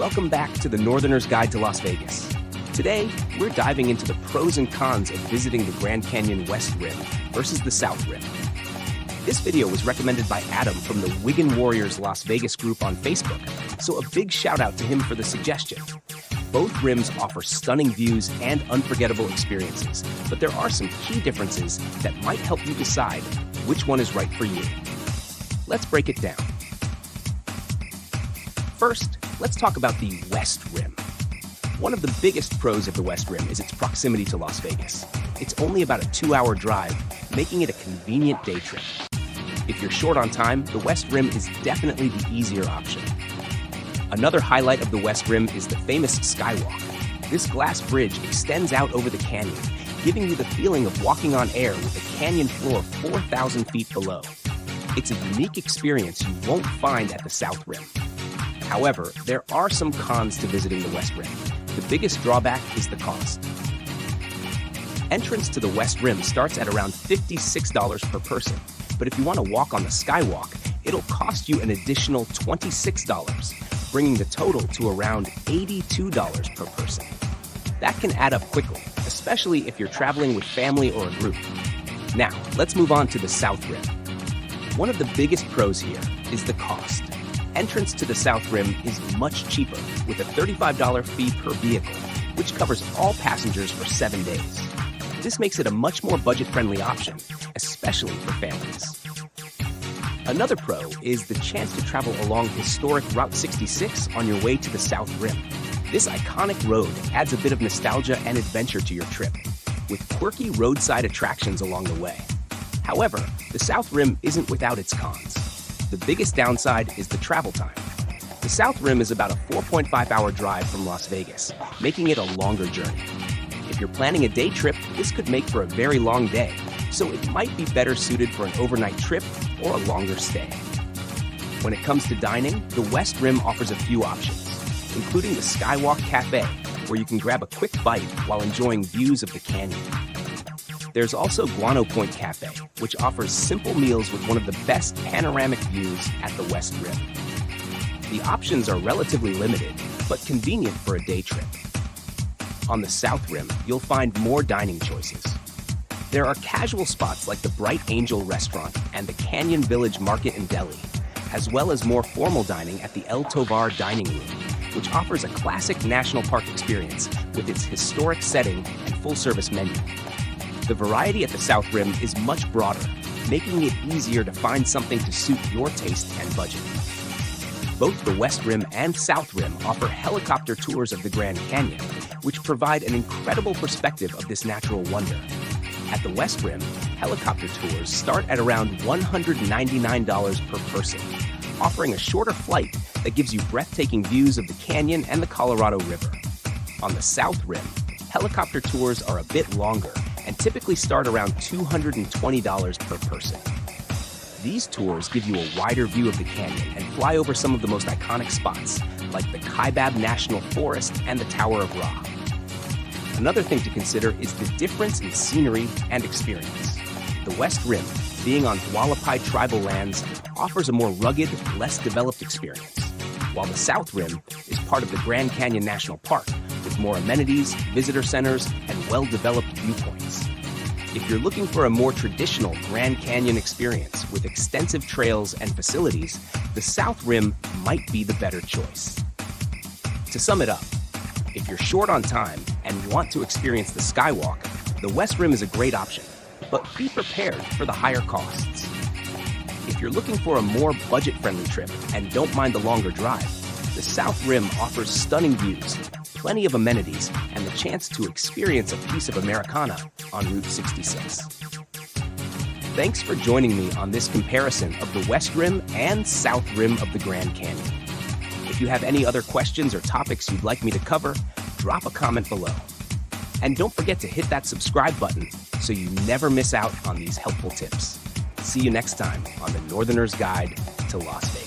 Welcome back to the Northerner's Guide to Las Vegas. Today, we're diving into the pros and cons of visiting the Grand Canyon West Rim versus the South Rim. This video was recommended by Adam from the Wigan Warriors Las Vegas group on Facebook, so a big shout out to him for the suggestion. Both rims offer stunning views and unforgettable experiences, but there are some key differences that might help you decide which one is right for you. Let's break it down. First, let's talk about the West Rim. One of the biggest pros of the West Rim is its proximity to Las Vegas. It's only about a 2-hour drive, making it a convenient day trip. If you're short on time, the West Rim is definitely the easier option. Another highlight of the West Rim is the famous Skywalk. This glass bridge extends out over the canyon, giving you the feeling of walking on air with a canyon floor 4,000 feet below. It's a unique experience you won't find at the South Rim. However, there are some cons to visiting the West Rim. The biggest drawback is the cost. Entrance to the West Rim starts at around $56 per person, but if you want to walk on the Skywalk, it'll cost you an additional $26, bringing the total to around $82 per person. That can add up quickly, especially if you're traveling with family or a group. Now, let's move on to the South Rim. One of the biggest pros here is the cost. Entrance to the South Rim is much cheaper, with a $35 fee per vehicle, which covers all passengers for 7 days. This makes it a much more budget-friendly option, especially for families. Another pro is the chance to travel along historic Route 66 on your way to the South Rim. This iconic road adds a bit of nostalgia and adventure to your trip, with quirky roadside attractions along the way. However, the South Rim isn't without its cons. The biggest downside is the travel time. The South Rim is about a 4.5-hour drive from Las Vegas, making it a longer journey. If you're planning a day trip, this could make for a very long day, so it might be better suited for an overnight trip or a longer stay. When it comes to dining, the West Rim offers a few options, including the Skywalk Cafe, where you can grab a quick bite while enjoying views of the canyon. There's also Guano Point Cafe, which offers simple meals with one of the best panoramic views at the West Rim. The options are relatively limited, but convenient for a day trip. On the South Rim, you'll find more dining choices. There are casual spots like the Bright Angel Restaurant and the Canyon Village Market and Deli, as well as more formal dining at the El Tovar Dining Room, which offers a classic national park experience with its historic setting and full-service menu. The variety at the South Rim is much broader, making it easier to find something to suit your taste and budget. Both the West Rim and South Rim offer helicopter tours of the Grand Canyon, which provide an incredible perspective of this natural wonder. At the West Rim, helicopter tours start at around $199 per person, offering a shorter flight that gives you breathtaking views of the canyon and the Colorado River. On the South Rim, helicopter tours are a bit longer and typically start around $220 per person. These tours give you a wider view of the canyon and fly over some of the most iconic spots, like the Kaibab National Forest and the Tower of Ra. Another thing to consider is the difference in scenery and experience. The West Rim, being on Hualapai tribal lands, offers a more rugged, less developed experience, while the South Rim is part of the Grand Canyon National Park, with more amenities, visitor centers, and well-developed viewpoints. If you're looking for a more traditional Grand Canyon experience with extensive trails and facilities, the South Rim might be the better choice. To sum it up, if you're short on time and want to experience the Skywalk, the West Rim is a great option, but be prepared for the higher costs. If you're looking for a more budget-friendly trip and don't mind the longer drive, the South Rim offers stunning views, plenty of amenities, and the chance to experience a piece of Americana on Route 66. Thanks for joining me on this comparison of the West Rim and South Rim of the Grand Canyon. If you have any other questions or topics you'd like me to cover, drop a comment below. And don't forget to hit that subscribe button so you never miss out on these helpful tips. See you next time on the Northerner's Guide to Las Vegas.